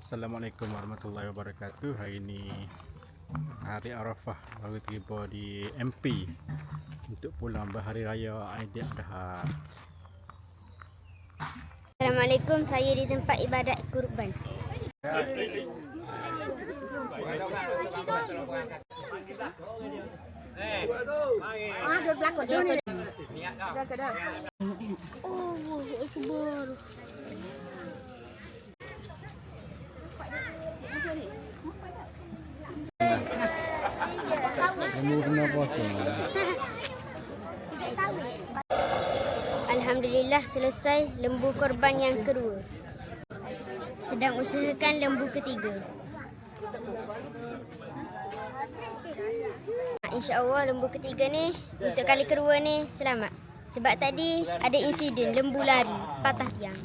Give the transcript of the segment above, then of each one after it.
Assalamualaikum warahmatullahi wabarakatuh. Hari ini hari Arafah, baru tiba di MP untuk pulang berhari raya Aidiladha. Assalamualaikum, saya di tempat ibadat kurban. Alhamdulillah selesai lembu korban yang kedua. Sedang usahakan lembu ketiga. InsyaAllah lembu ketiga ni untuk kali kedua ni selamat. Sebab tadi ada insiden lembu lari patah tiang.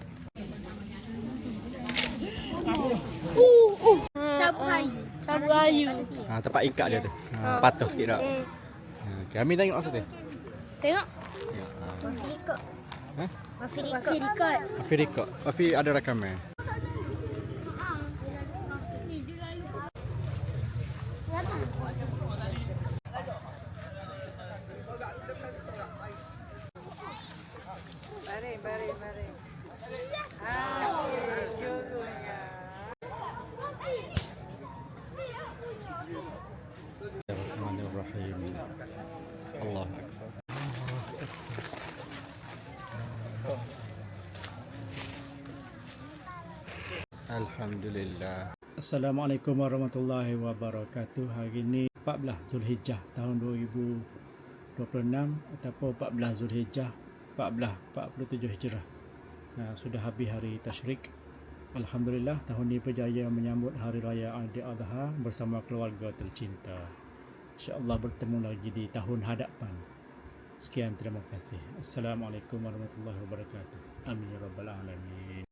Sabu ayu. Tempat ikat dia tu. Patuh sikit tak? Kami tengok apa tu? Tengok. Mafi rekod. Mafi rekod. Mafi rekod. Mafi ada rakaman. Mari. Bismillahirrahmanirrahim. Allah Akbar. Alhamdulillah. Assalamualaikum warahmatullahi wabarakatuh. Hari ini 14 Zulhijjah tahun 2026 ataupun 14 Zulhijjah 1447 Hijrah. Sudah habis hari tasyrik. Alhamdulillah tahun ini berjaya menyambut hari raya Aidiladha bersama keluarga tercinta. InsyaAllah bertemu lagi di tahun hadapan. Sekian, terima kasih. Assalamualaikum warahmatullahi wabarakatuh. Amin ya rabbal alamin.